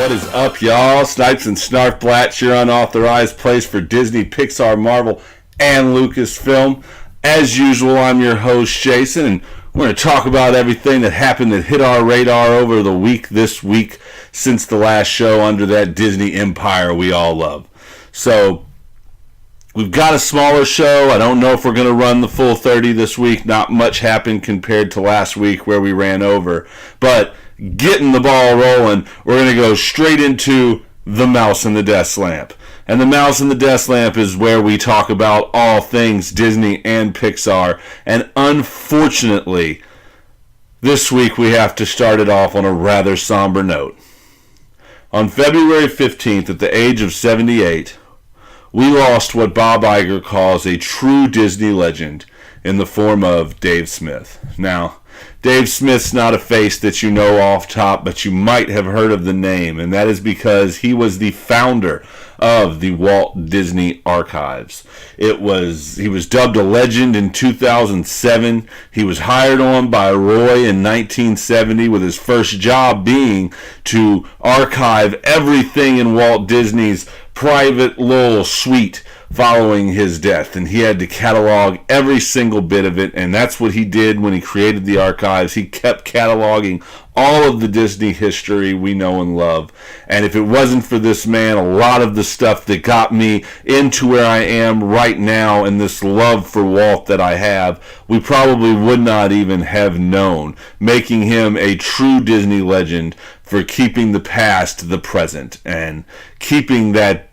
What is up, y'all? Snipes-n-Snarfblatts, your unauthorized place for Disney, Pixar, Marvel, and Lucasfilm. As usual, I'm your host, Jason, and we're going to talk about everything that happened that hit our radar over the week this week since the last show under that Disney empire we all love. So, we've got a smaller show. I don't know if we're going to run the full 30 this week. Not much happened compared to last week where we ran over. But getting the ball rolling, we're going to go straight into the Mouse and the Desk Lamp. And the Mouse and the Desk Lamp is where we talk about all things Disney and Pixar. And unfortunately, this week we have to start it off on a rather somber note. On February 15th, at the age of 78, we lost what Bob Iger calls a true Disney legend in the form of Dave Smith. Now, Dave Smith's not a face that you know off top, but you might have heard of the name, and that is because he was the founder of the Walt Disney Archives. He was dubbed a legend in 2007. He was hired on by Roy in 1970, with his first job being to archive everything in Walt Disney's private little suite following his death, and he had to catalog every single bit of it, and that's what he did when he created the archives. He kept cataloging all of the Disney history we know and love, and if it wasn't for this man, a lot of the stuff that got me into where I am right now and this love for Walt that I have, we probably would not even have known, making him a true Disney legend for keeping the past the present and keeping that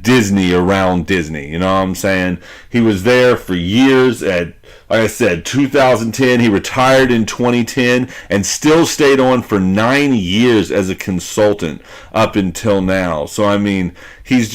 Disney around Disney. You know what I'm saying? He was there for years. Like I said, 2010, he retired in 2010 and still stayed on for 9 years as a consultant up until now. So, I mean, he's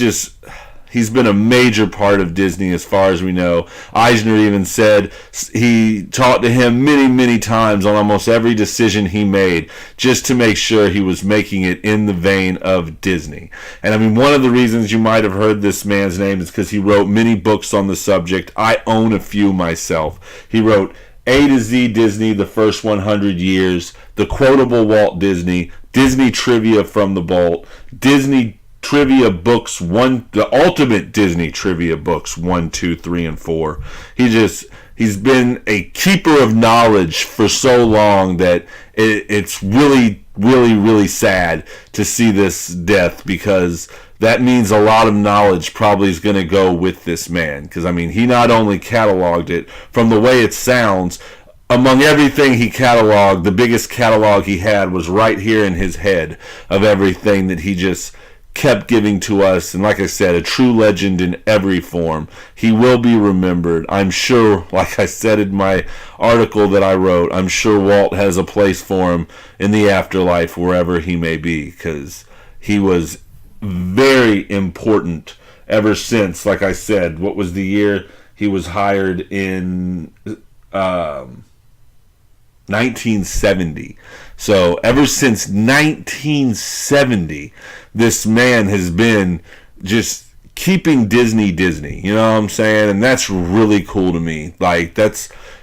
been a major part of Disney as far as we know. Eisner even said he talked to him many, many times on almost every decision he made just to make sure he was making it in the vein of Disney. And I mean, one of the reasons you might have heard this man's name is because he wrote many books on the subject. I own a few myself. He wrote A to Z Disney, the first 100 years, The Quotable Walt Disney, Disney Trivia from the Vault, Disney Trivia Books the Ultimate Disney Trivia Books 1, 2, 3, and 4. He's been a keeper of knowledge for so long that it's really, really, really sad to see this death, because that means a lot of knowledge probably is going to go with this man. Because, I mean, he not only cataloged it from the way it sounds. Among everything he cataloged, the biggest catalog he had was right here in his head of everything that he just kept giving to us. And like I said, a true legend in every form. He will be remembered. I'm sure, like I said in my article that I wrote, I'm sure Walt has a place for him in the afterlife wherever he may be, because he was very important ever since, like I said, what was the year he was hired in? 1970. So ever since 1970, this man has been just keeping Disney. You know what I'm saying? And that's really cool to me. Like,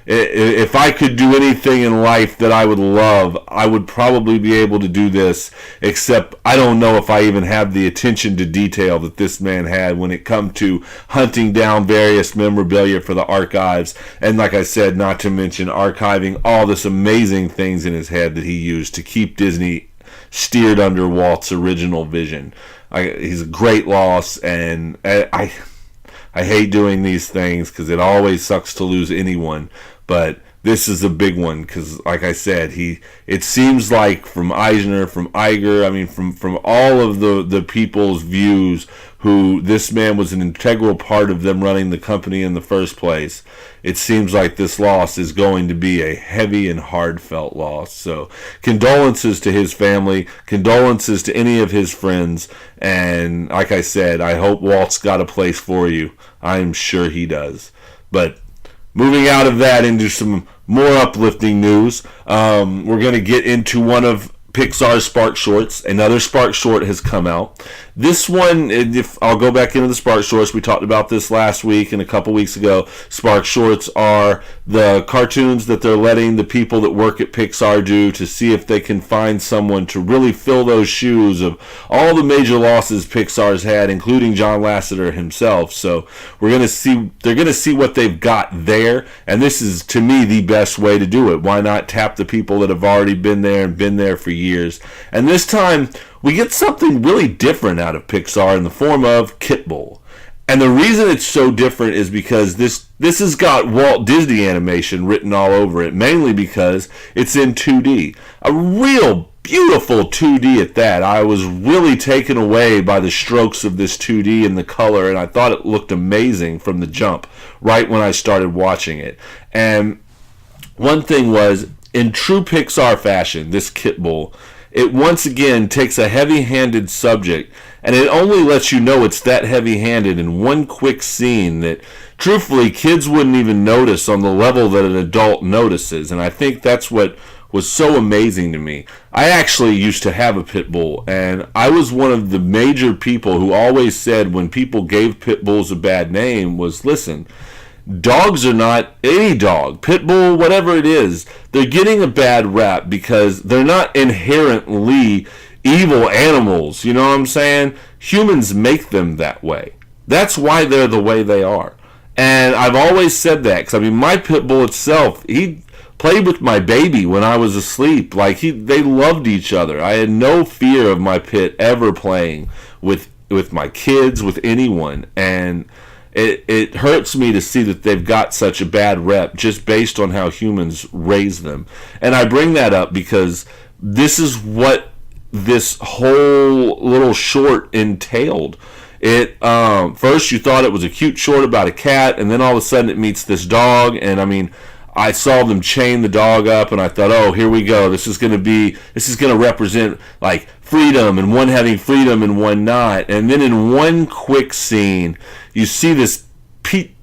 if I could do anything in life that I would love, I would probably be able to do this, except I don't know if I even have the attention to detail that this man had when it come to hunting down various memorabilia for the archives, and like I said, not to mention archiving all this amazing things in his head that he used to keep Disney steered under Walt's original vision. He's a great loss, and I hate doing these things because it always sucks to lose anyone, but this is a big one because, like I said, it seems like from Eisner, from Iger, I mean, from all of the people's views who this man was an integral part of them running the company in the first place, it seems like this loss is going to be a heavy and heartfelt loss. So condolences to his family, condolences to any of his friends, and like I said, I hope Walt's got a place for you. I'm sure he does. But moving out of that into some more uplifting news, we're going to get into one of Pixar's Spark Shorts. Another Spark Short has come out, This one, if I'll go back into the SparkShorts, we talked about this last week and a couple weeks ago. SparkShorts are the cartoons that they're letting the people that work at Pixar do to see if they can find someone to really fill those shoes of all the major losses Pixar's had, including John Lasseter himself. So they're going to see what they've got there, and this is, to me, the best way to do it. Why not tap the people that have already been there and been there for years? And this time, we get something really different out of Pixar in the form of Kitbull. And the reason it's so different is because this has got Walt Disney animation written all over it, mainly because it's in 2D. A real beautiful 2D at that. I was really taken away by the strokes of this 2D and the color, and I thought it looked amazing from the jump, right when I started watching it. And one thing was, in true Pixar fashion, this Kitbull, it once again takes a heavy-handed subject, and it only lets you know it's that heavy-handed in one quick scene that, truthfully, kids wouldn't even notice on the level that an adult notices. And I think that's what was so amazing to me. I actually used to have a pit bull, and I was one of the major people who always said when people gave pit bulls a bad name was, listen, dogs are not any dog, pit bull, whatever it is. They're getting a bad rap because they're not inherently evil animals. You know what I'm saying? Humans make them that way. That's why they're the way they are. And I've always said that because, I mean, my pit bull itself, he played with my baby when I was asleep. Like, they loved each other. I had no fear of my pit ever playing with my kids, with anyone. And it hurts me to see that they've got such a bad rep just based on how humans raise them. And I bring that up because this is what this whole little short entailed. First you thought it was a cute short about a cat, and then all of a sudden it meets this dog, and I mean, I saw them chain the dog up, and I thought, oh, here we go. This is going to represent like freedom, and one having freedom and one not. And then in one quick scene, you see this. I'm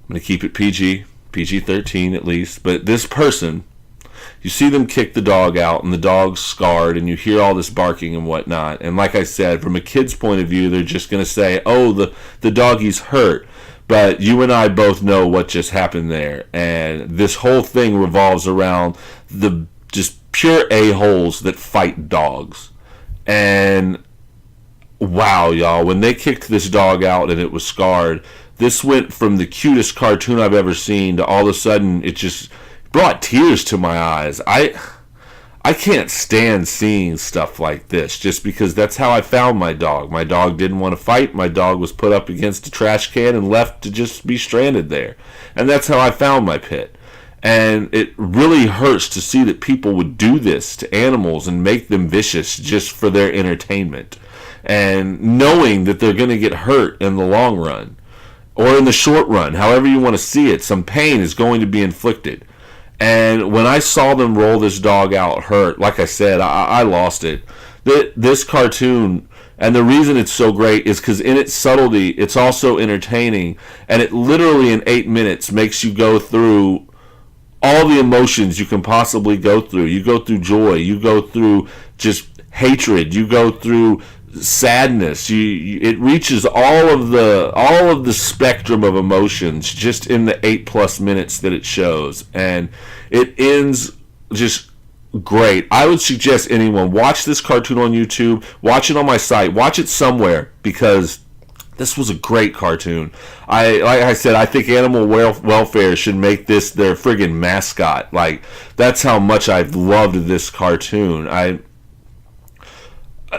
going to keep it PG-13 at least. But this person, you see them kick the dog out, and the dog's scarred, and you hear all this barking and whatnot. And like I said, from a kid's point of view, they're just going to say, oh, the doggy's hurt. But you and I both know what just happened there. And this whole thing revolves around the just pure a-holes that fight dogs. And wow, y'all, when they kicked this dog out and it was scarred, this went from the cutest cartoon I've ever seen to all of a sudden it just brought tears to my eyes. I can't stand seeing stuff like this just because that's how I found my dog. My dog didn't want to fight. My dog was put up against a trash can and left to just be stranded there. And that's how I found my pet. And it really hurts to see that people would do this to animals and make them vicious just for their entertainment. And knowing that they're going to get hurt in the long run or in the short run, however you want to see it, some pain is going to be inflicted. And when I saw them roll this dog out hurt, like I said, I lost it. This cartoon, and the reason it's so great is because in its subtlety, it's also entertaining. And it literally in 8 minutes makes you go through all the emotions you can possibly go through. You go through joy. You go through just hatred. You go through sadness. It reaches all of the spectrum of emotions just in the 8+ minutes that it shows, and it ends just great. I would suggest anyone watch this cartoon on YouTube, watch it on my site, watch it somewhere, because this was a great cartoon. Like I said, I think Animal Welfare should make this their friggin' mascot. Like, that's how much I've loved this cartoon.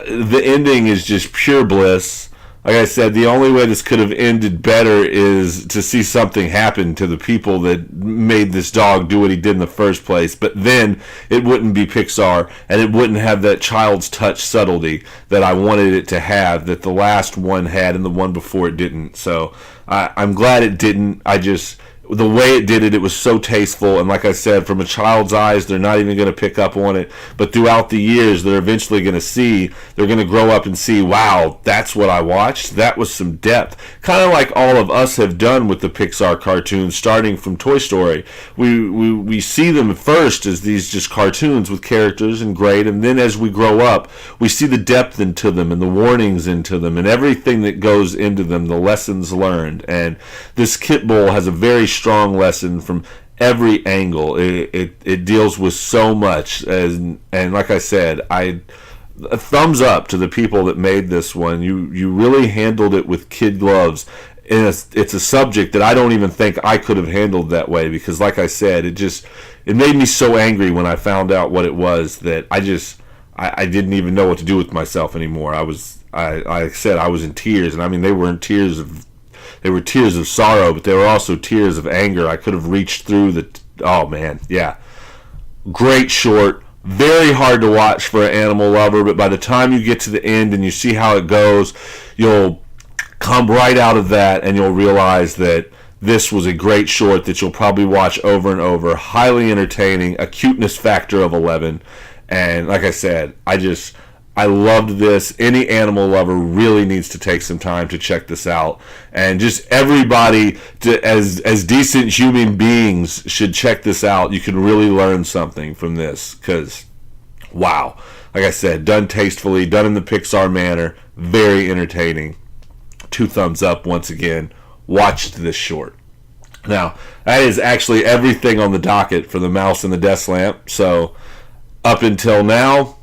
The ending is just pure bliss. Like I said, the only way this could have ended better is to see something happen to the people that made this dog do what he did in the first place. But then it wouldn't be Pixar, and it wouldn't have that child's touch subtlety that I wanted it to have, that the last one had and the one before it didn't. So I'm glad it didn't. the way it did it, it was so tasteful. And like I said, from a child's eyes, they're not even going to pick up on it. But throughout the years, they're eventually going to see, they're going to grow up and see, wow, that's what I watched. That was some depth. Kind of like all of us have done with the Pixar cartoons, starting from Toy Story. We see them first as these just cartoons with characters and great. And then as we grow up, we see the depth into them and the warnings into them and everything that goes into them, the lessons learned. And this Kitbull has a very strong lesson from every angle. It deals with so much, and like I said, a thumbs up to the people that made this one. You really handled it with kid gloves. And it's a subject that I don't even think I could have handled that way, because like I said, it made me so angry when I found out what it was that I didn't even know what to do with myself anymore. I said I was in tears, and I mean they were tears of sorrow, but they were also tears of anger. I could have reached through oh man, yeah. Great short, very hard to watch for an animal lover, but by the time you get to the end and you see how it goes, you'll come right out of that and you'll realize that this was a great short that you'll probably watch over and over. Highly entertaining, a cuteness factor of 11, and like I said, I loved this. Any animal lover really needs to take some time to check this out. And just everybody, as decent human beings, should check this out. You can really learn something from this because, wow. Like I said, done tastefully, done in the Pixar manner, very entertaining. 2 thumbs up once again. Watched this short. Now, that is actually everything on the docket for The Mouse and the Desk Lamp. So, up until now,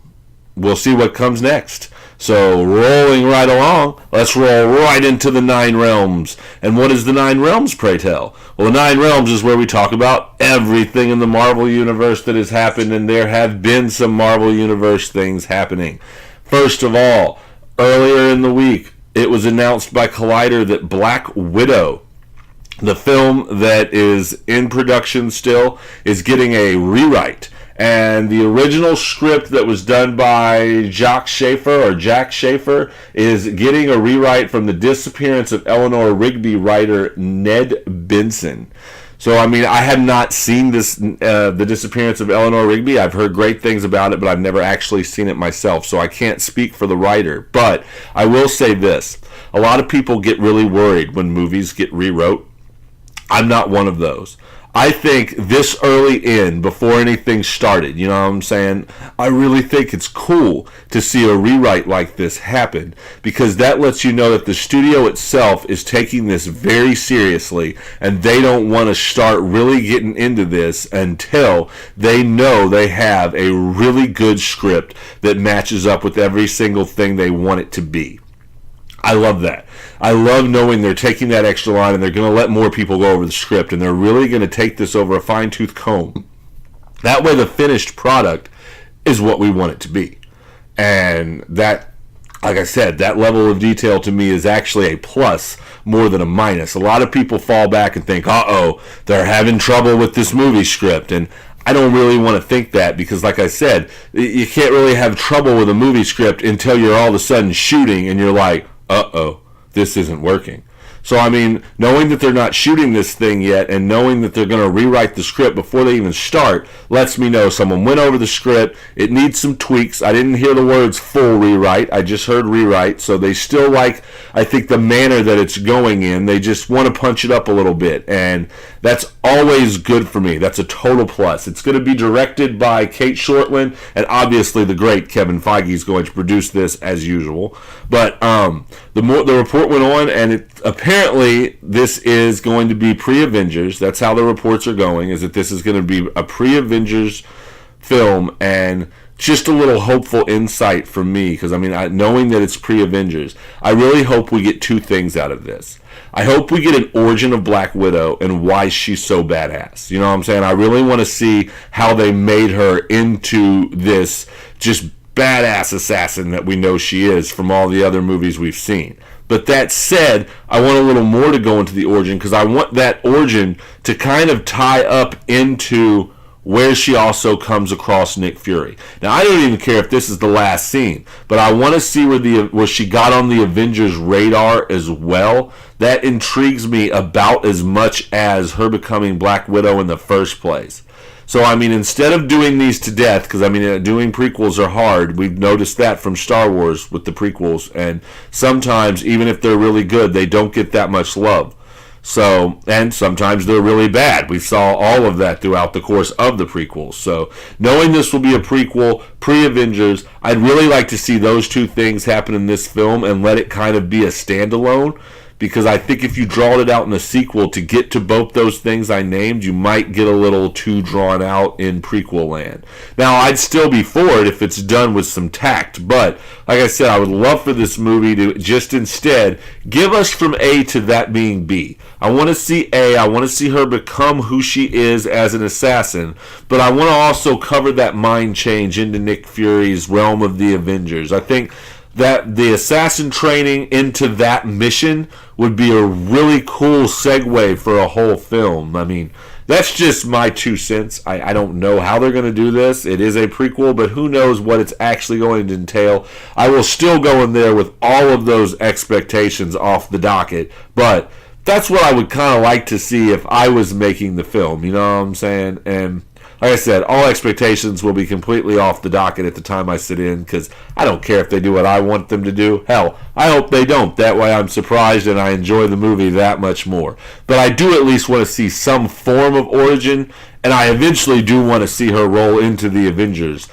we'll see what comes next. So, rolling right along, let's roll right into the 9 Realms. And what is the 9 Realms, pray tell? Well, the 9 Realms is where we talk about everything in the Marvel Universe that has happened, and there have been some Marvel Universe things happening. First of all, earlier in the week, it was announced by Collider that Black Widow, the film that is in production still, is getting a rewrite. And the original script that was done by Jack Schaefer is getting a rewrite from the disappearance of Eleanor Rigby writer Ned Benson. So, I mean, I have not seen this, the disappearance of Eleanor Rigby. I've heard great things about it, but I've never actually seen it myself, so I can't speak for the writer. But I will say this. A lot of people get really worried when movies get rewrote. I'm not one of those. I think this early in, before anything started, you know what I'm saying? I really think it's cool to see a rewrite like this happen, because that lets you know that the studio itself is taking this very seriously, and they don't want to start really getting into this until they know they have a really good script that matches up with every single thing they want it to be. I love that. I love knowing they're taking that extra line and they're going to let more people go over the script, and they're really going to take this over a fine-tooth comb. That way the finished product is what we want it to be. And that, like I said, that level of detail to me is actually a plus more than a minus. A lot of people fall back and think, they're having trouble with this movie script. And I don't really want to think that, because like I said, you can't really have trouble with a movie script until you're all of a sudden shooting and you're like, this isn't working. So, I mean, knowing that they're not shooting this thing yet and knowing that they're going to rewrite the script before they even start lets me know someone went over the script. It needs some tweaks. I didn't hear the words full rewrite. I just heard rewrite. So they still like, I think, the manner that it's going in. They just want to punch it up a little bit. And that's always good for me. That's a total plus. It's going to be directed by Kate Shortland, and obviously the great Kevin Feige is going to produce this as usual. But the report went on, and apparently this is going to be pre-Avengers. That's how the reports are going, is that this is going to be a pre-Avengers film, and just a little hopeful insight from me, because I mean, knowing that it's pre-Avengers, I really hope we get 2 things out of this. I hope we get an origin of Black Widow and why she's so badass. You know what I'm saying? I really want to see how they made her into this just badass assassin that we know she is from all the other movies we've seen. But that said, I want a little more to go into the origin, because I want that origin to kind of tie up into where she also comes across Nick Fury. Now, I don't even care if this is the last scene, but I want to see where she got on the Avengers radar as well. That intrigues me about as much as her becoming Black Widow in the first place. So, I mean, instead of doing these to death, because, I mean, doing prequels are hard. We've noticed that from Star Wars with the prequels. And sometimes, even if they're really good, they don't get that much love. So, and sometimes they're really bad. We saw all of that throughout the course of the prequels. So, knowing this will be a prequel, pre-Avengers, I'd really like to see those two things happen in this film and let it kind of be a standalone. Because I think if you draw it out in a sequel to get to both those things I named, you might get a little too drawn out in prequel land. Now, I'd still be for it if it's done with some tact, but like I said, I would love for this movie to just instead give us from A to that being B. I want to see A, I want to see her become who she is as an assassin, but I want to also cover that mind change into Nick Fury's realm of the Avengers. I think that the assassin training into that mission would be a really cool segue for a whole film. I mean, that's just my 2 cents. I don't know how they're going to do this. It is a prequel, but who knows what it's actually going to entail. I will still go in there with all of those expectations off the docket, but that's what I would kind of like to see if I was making the film, you know what I'm saying? And like I said, all expectations will be completely off the docket at the time I sit in, because I don't care if they do what I want them to do. Hell, I hope they don't. That way I'm surprised and I enjoy the movie that much more. But I do at least want to see some form of origin, and I eventually do want to see her roll into the Avengers.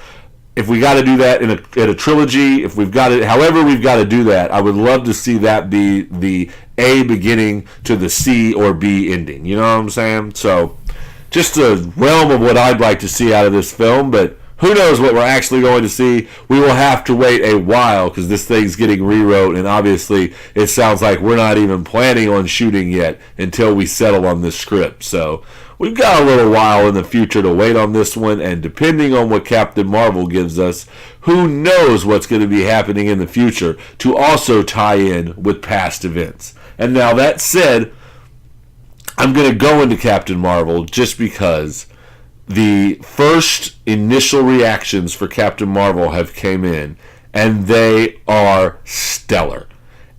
If we got to do that in a trilogy, if we've got to, however we've got to do that, I would love to see that be the A beginning to the C or B ending. You know what I'm saying? So, just a realm of what I'd like to see out of this film, but who knows what we're actually going to see. We will have to wait a while because this thing's getting rewrote, and obviously it sounds like we're not even planning on shooting yet until we settle on this script. So we've got a little while in the future to wait on this one, and depending on what Captain Marvel gives us, who knows what's going to be happening in the future to also tie in with past events. And now that said, I'm going to go into Captain Marvel just because the first initial reactions for Captain Marvel have came in, and they are stellar.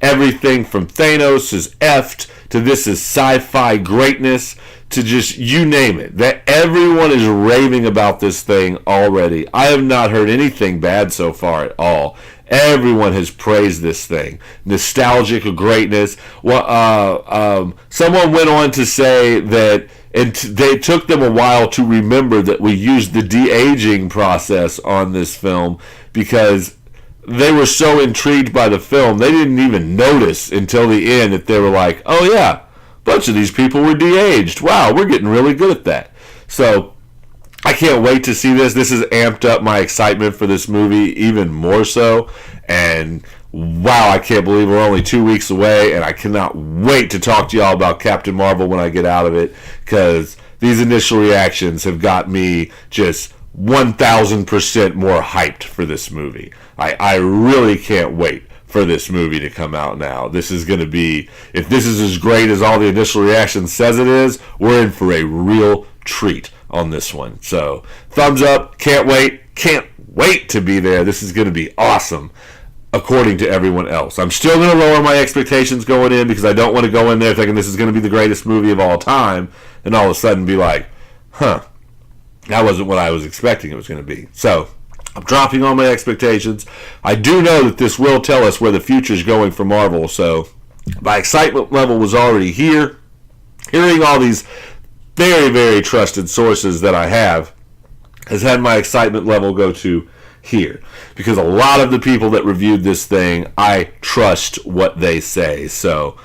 Everything from Thanos is effed to this is sci-fi greatness to just you name it. That everyone is raving about this thing already. I have not heard anything bad so far at all. Everyone has praised this thing. Nostalgic greatness. Well, someone went on to say that they took them a while to remember that we used the de-aging process on this film because they were so intrigued by the film, they didn't even notice until the end that they were like, oh yeah, a bunch of these people were de-aged. Wow, we're getting really good at that. So I can't wait to see this. This has amped up my excitement for this movie even more so. And wow, I can't believe we're only 2 weeks away. And I cannot wait to talk to y'all about Captain Marvel when I get out of it. Because these initial reactions have got me just 1,000% more hyped for this movie. I really can't wait for this movie to come out now. This is going to be, if this is as great as all the initial reaction says it is, we're in for a real treat on this one. So, thumbs up, can't wait to be there. This is going to be awesome, according to everyone else. I'm still going to lower my expectations going in because I don't want to go in there thinking this is going to be the greatest movie of all time and all of a sudden be like, that wasn't what I was expecting it was going to be. So, I'm dropping all my expectations. I do know that this will tell us where the future is going for Marvel, so my excitement level was already here. Hearing all these very, very trusted sources that I have has had my excitement level go to here. Because a lot of the people that reviewed this thing, I trust what they say. So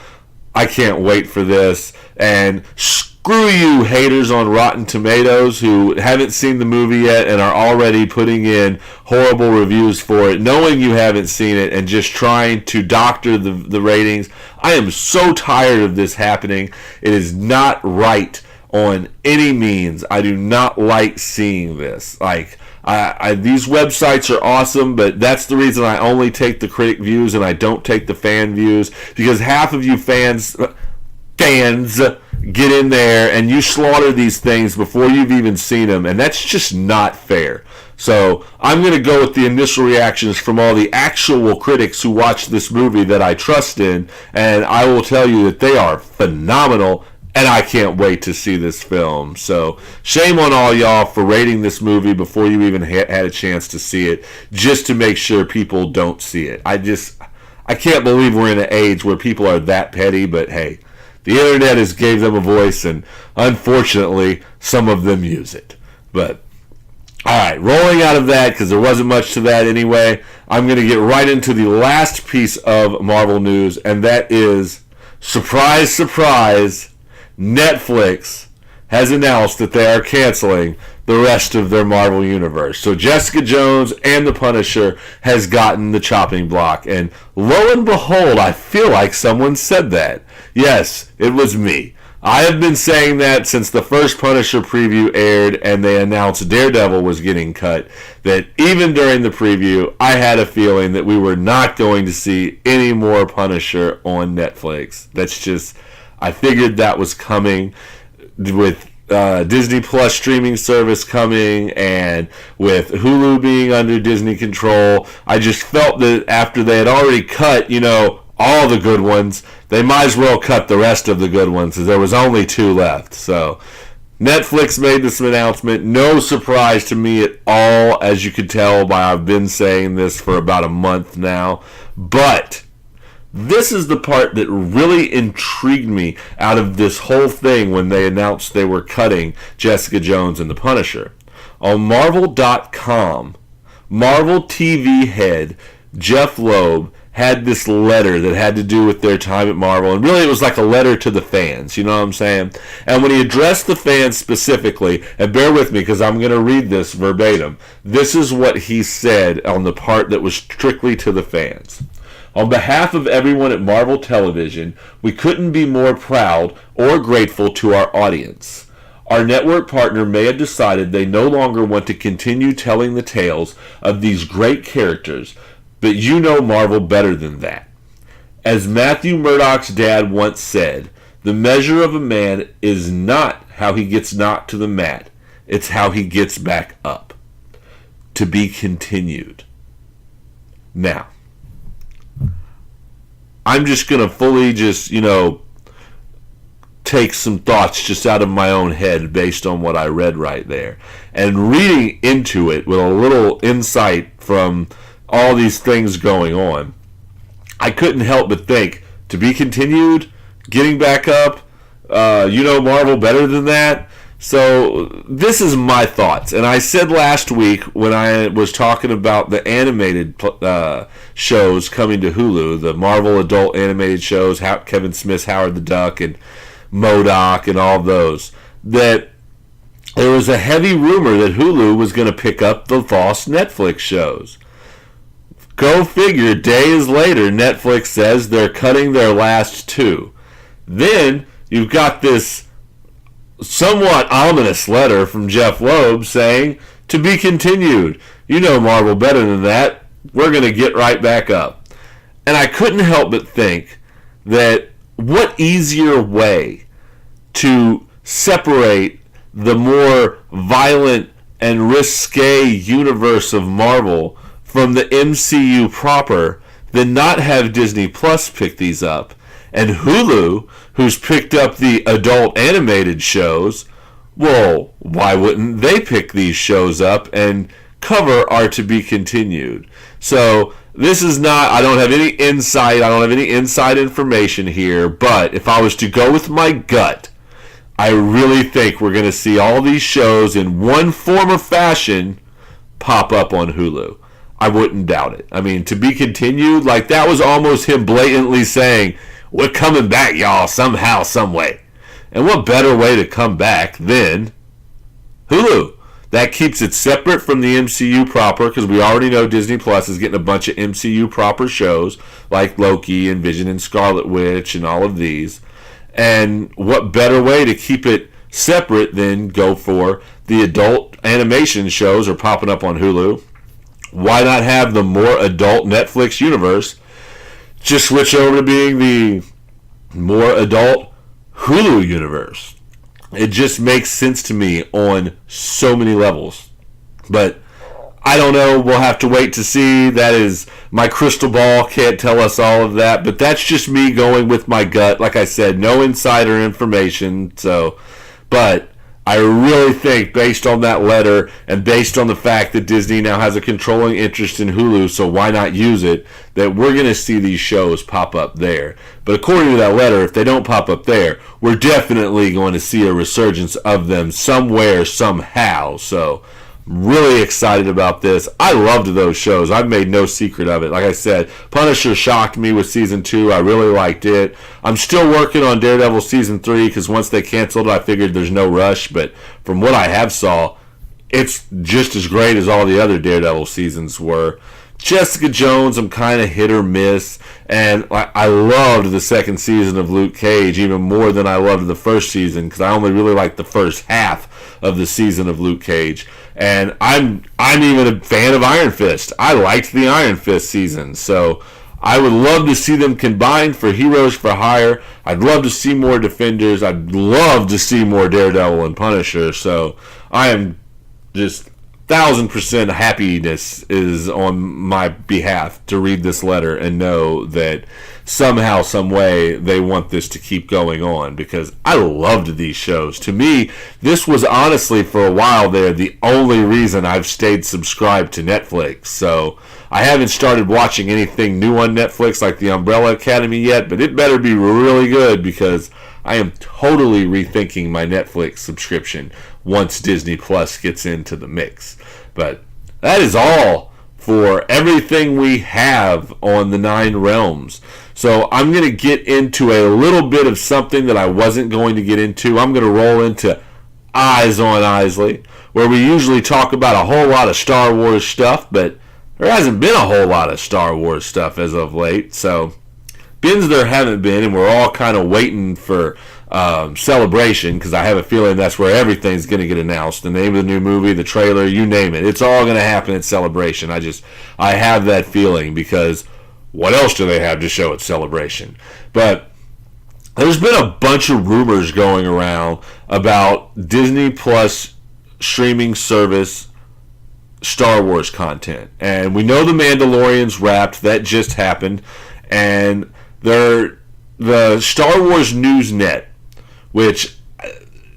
I can't wait for this. And screw you haters on Rotten Tomatoes who haven't seen the movie yet and are already putting in horrible reviews for it, knowing you haven't seen it and just trying to doctor the ratings. I am so tired of this happening. It is not right on any means. I do not like seeing this. Like, these websites are awesome, but that's the reason I only take the critic views and I don't take the fan views, because half of you fans, fans get in there and you slaughter these things before you've even seen them, and that's just not fair. So I'm going to go with the initial reactions from all the actual critics who watched this movie that I trust in, and I will tell you that they are phenomenal, and I can't wait to see this film. So shame on all y'all for rating this movie before you even had a chance to see it, just to make sure people don't see it. I can't believe we're in an age where people are that petty, but hey, the internet has gave them a voice, and unfortunately, some of them use it. But all right, rolling out of that, because there wasn't much to that anyway, I'm going to get right into the last piece of Marvel news, and that is, surprise, surprise, Netflix has announced that they are canceling the rest of their Marvel universe. So Jessica Jones and the Punisher has gotten the chopping block, and lo and behold, I feel like someone said that. Yes, it was me. I have been saying that since the first Punisher preview aired and they announced Daredevil was getting cut, that even during the preview, I had a feeling that we were not going to see any more Punisher on Netflix. That's just, I figured that was coming with Disney Plus streaming service coming, and with Hulu being under Disney control. I just felt that after they had already cut, all the good ones, they might as well cut the rest of the good ones, because there was only 2 left. So Netflix made this announcement. No surprise to me at all, as you could tell by I've been saying this for about a month now. But this is the part that really intrigued me out of this whole thing when they announced they were cutting Jessica Jones and the Punisher. On Marvel.com, Marvel TV head Jeff Loeb had this letter that had to do with their time at Marvel, and really it was like a letter to the fans, you know what I'm saying? And when he addressed the fans specifically, and bear with me because I'm going to read this verbatim, this is what he said on the part that was strictly to the fans. On behalf of everyone at Marvel Television, we couldn't be more proud or grateful to our audience. Our network partner may have decided they no longer want to continue telling the tales of these great characters, but you know Marvel better than that. As Matthew Murdock's dad once said, the measure of a man is not how he gets knocked to the mat, it's how he gets back up. To be continued. Now, I'm just going to fully take some thoughts just out of my own head based on what I read right there. And reading into it with a little insight from all these things going on, I couldn't help but think, to be continued, getting back up, Marvel better than that. So this is my thoughts. And I said last week when I was talking about the animated shows coming to Hulu, the Marvel adult animated shows, Kevin Smith's Howard the Duck and MODOK and all those, that there was a heavy rumor that Hulu was going to pick up the false Netflix shows. Go figure, days later, Netflix says they're cutting their last 2. Then you've got this somewhat ominous letter from Jeff Loeb saying, to be continued. You know Marvel better than that. We're going to get right back up. And I couldn't help but think that what easier way to separate the more violent and risque universe of Marvel from the MCU proper than not have Disney Plus pick these up, and Hulu, who's picked up the adult animated shows, well, why wouldn't they pick these shows up and cover our to be continued? So this is not, I don't have any insight, I don't have any inside information here, but if I was to go with my gut, I really think we're going to see all these shows in one form or fashion pop up on Hulu. I wouldn't doubt it. I mean, to be continued, like that was almost him blatantly saying, we're coming back, y'all, somehow, some way. And what better way to come back than Hulu? That keeps it separate from the MCU proper, because we already know Disney Plus is getting a bunch of MCU proper shows like Loki and Vision and Scarlet Witch and all of these. And what better way to keep it separate than go for the adult animation shows are popping up on Hulu? Why not have the more adult Netflix universe just switch over to being the more adult Hulu universe. It just makes sense to me on so many levels. But I don't know. We'll have to wait to see. That is, my crystal ball can't tell us all of that. But that's just me going with my gut. Like I said, no insider information. So, but I really think, based on that letter and based on the fact that Disney now has a controlling interest in Hulu, so why not use it, that we're going to see these shows pop up there. But according to that letter, if they don't pop up there, we're definitely going to see a resurgence of them somewhere, somehow. So, really excited about this. I loved those shows. I've made no secret of it. Like I said, Punisher shocked me with season 2. I really liked it. I'm still working on Daredevil season 3 because once they canceled it, I figured there's no rush. But from what I have saw, it's just as great as all the other Daredevil seasons were. Jessica Jones, I'm kind of hit or miss, and I loved the second season of Luke Cage even more than I loved the first season because I only really liked the first half of the season of Luke Cage. And I'm even a fan of Iron Fist. I liked the Iron Fist season, so I would love to see them combined for Heroes for Hire. I'd love to see more Defenders. I'd love to see more Daredevil and Punisher. So I am just 1,000% happiness is on my behalf to read this letter and know that somehow, some way, they want this to keep going on because I loved these shows. To me, this was honestly, for a while there, the only reason I've stayed subscribed to Netflix. So I haven't started watching anything new on Netflix like The Umbrella Academy yet, but it better be really good because I am totally rethinking my Netflix subscription once Disney Plus gets into the mix. But that is all for everything we have on the 9 realms. So I'm going to get into a little bit of something that I wasn't going to get into. I'm going to roll into Eyes on Isley, where we usually talk about a whole lot of Star Wars stuff, but there hasn't been a whole lot of Star Wars stuff as of late. So bins there haven't been, and we're all kind of waiting for Celebration, because I have a feeling that's where everything's going to get announced. The name of the new movie, the trailer, you name it. It's all going to happen at Celebration. I have that feeling, because what else do they have to show at Celebration? But there's been a bunch of rumors going around about Disney Plus streaming service Star Wars content. And we know The Mandalorian's wrapped. That just happened. And the Star Wars News Net, which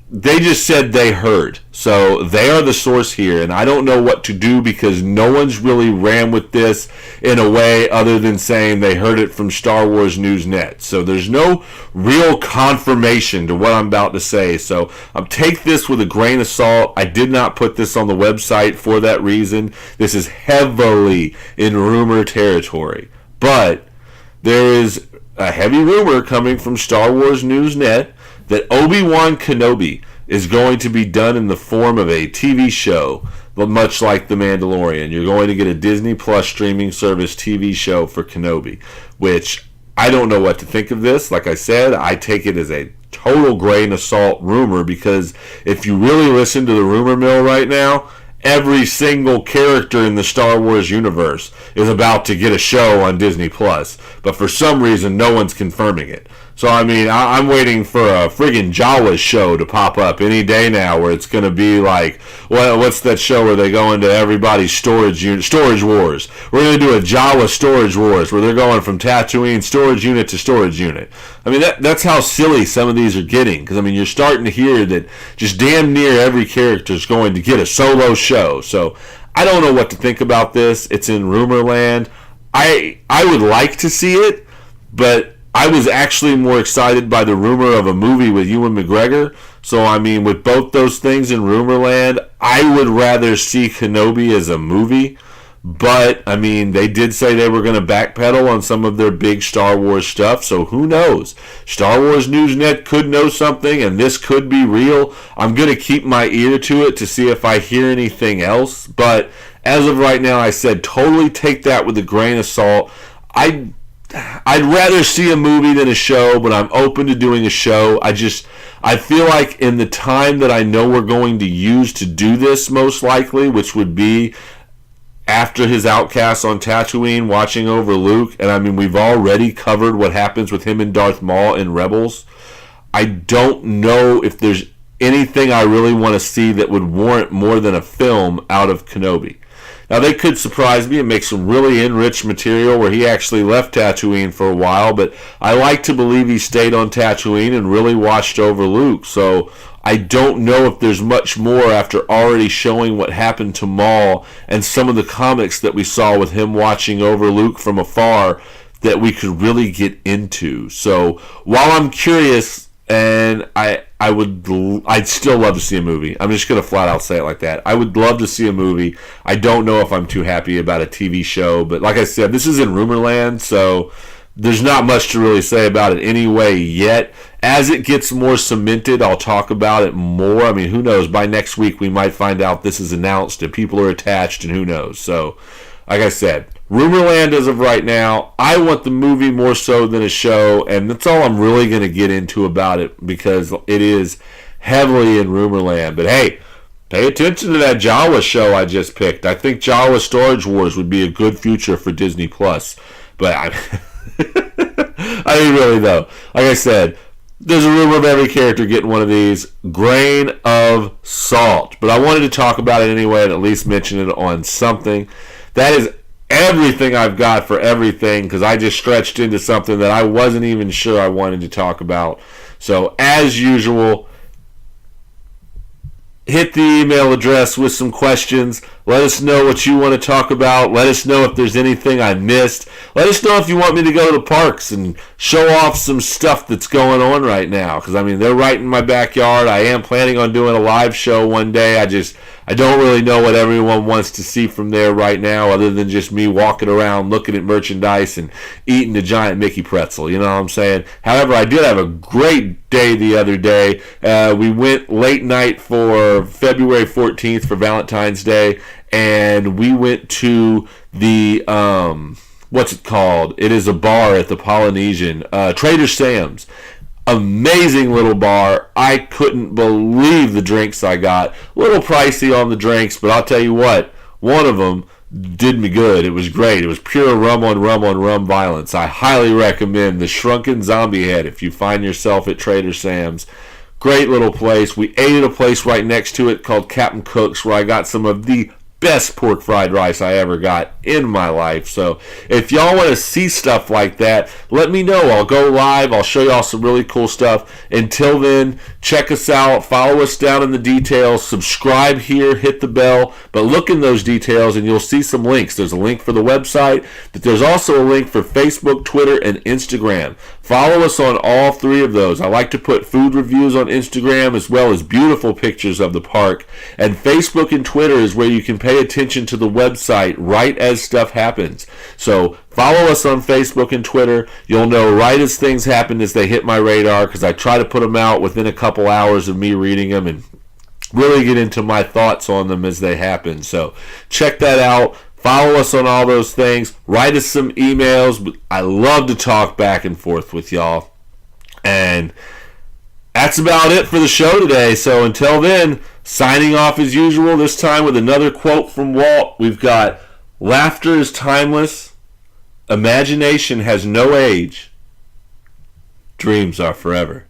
they just said they heard. So they are the source here, and I don't know what to do because no one's really ran with this in a way other than saying they heard it from Star Wars News Net. So there's no real confirmation to what I'm about to say. So take this with a grain of salt. I did not put this on the website for that reason. This is heavily in rumor territory. But there is a heavy rumor coming from Star Wars News Net that Obi-Wan Kenobi is going to be done in the form of a TV show, much like The Mandalorian. You're going to get a Disney Plus streaming service TV show for Kenobi, which I don't know what to think of this. Like I said, I take it as a total grain of salt rumor, because if you really listen to the rumor mill right now, every single character in the Star Wars universe is about to get a show on Disney Plus, but for some reason no one's confirming it. So I mean, I'm waiting for a friggin' Jawa show to pop up any day now, where it's going to be like, what's that show where they go into everybody's storage wars? We're going to do a Jawa storage wars, where they're going from Tatooine storage unit to storage unit. I mean, that's how silly some of these are getting, because I mean, you're starting to hear that just damn near every character is going to get a solo show. So I don't know what to think about this. It's in rumor land. I would like to see it, but I was actually more excited by the rumor of a movie with Ewan McGregor. So, I mean, with both those things in rumor land, I would rather see Kenobi as a movie. But, I mean, they did say they were going to backpedal on some of their big Star Wars stuff. So, who knows? Star Wars News Net could know something, and this could be real. I'm going to keep my ear to it to see if I hear anything else. But, as of right now, I said totally take that with a grain of salt. I'd rather see a movie than a show, but I'm open to doing a show. I feel like in the time that I know we're going to use to do this, most likely, which would be after his outcast on Tatooine, watching over Luke, and I mean, we've already covered what happens with him and Darth Maul in Rebels. I don't know if there's anything I really want to see that would warrant more than a film out of Kenobi. Now, they could surprise me and make some really enriched material where he actually left Tatooine for a while, but I like to believe he stayed on Tatooine and really watched over Luke. So I don't know if there's much more after already showing what happened to Maul and some of the comics that we saw with him watching over Luke from afar that we could really get into. So while I'm curious, and I'd still love to see a movie. I'm just going to flat out say it like that. I would love to see a movie. I don't know if I'm too happy about a TV show, but like I said, this is in rumor land, so there's not much to really say about it anyway yet. As it gets more cemented, I'll talk about it more. I mean, who knows? By next week, we might find out this is announced and people are attached, and who knows? So, like I said, Rumorland as of right now. I want the movie more so than a show, and that's all I'm really going to get into about it because it is heavily in Rumorland. But hey, pay attention to that Jawa show I just picked. I think Jawa Storage Wars would be a good future for Disney Plus. But I mean, really though, like I said, there's a rumor of every character getting one of these. Grain of salt. But I wanted to talk about it anyway and at least mention it on something. That is everything I've got for everything because I just stretched into something that I wasn't even sure I wanted to talk about. So, as usual, hit the email address with some questions. Let us know what you want to talk about. Let us know if there's anything I missed. Let us know if you want me to go to the parks and show off some stuff that's going on right now. Because, I mean, they're right in my backyard. I am planning on doing a live show one day. I don't really know what everyone wants to see from there right now other than just me walking around looking at merchandise and eating a giant Mickey pretzel. You know what I'm saying? However, I did have a great day the other day. We went late night for February 14th for Valentine's Day, and we went to the, what's it called? It is a bar at the Polynesian, Trader Sam's. Amazing little bar. I couldn't believe the drinks I got. A little pricey on the drinks, but I'll tell you what, one of them did me good. It was great. It was pure rum on rum on rum violence. I highly recommend the Shrunken Zombie Head if you find yourself at Trader Sam's. Great little place. We ate at a place right next to it called Captain Cook's where I got some of the best pork fried rice I ever got in my life. So if y'all want to see stuff like that, let me know. I'll go live. I'll show y'all some really cool stuff. Until then, check us out. Follow us down in the details. Subscribe here. Hit the bell. But look in those details and you'll see some links. There's a link for the website, but there's also a link for Facebook, Twitter, and Instagram. Follow us on all three of those. I like to put food reviews on Instagram as well as beautiful pictures of the park. And Facebook and Twitter is where you can pay attention to the website right as stuff happens. So follow us on Facebook and Twitter. You'll know right as things happen as they hit my radar because I try to put them out within a couple hours of me reading them and really get into my thoughts on them as they happen. So check that out. Follow us on all those things. Write us some emails. I love to talk back and forth with y'all. And that's about it for the show today. So until then, signing off as usual, this time with another quote from Walt. We've got, laughter is timeless. Imagination has no age. Dreams are forever.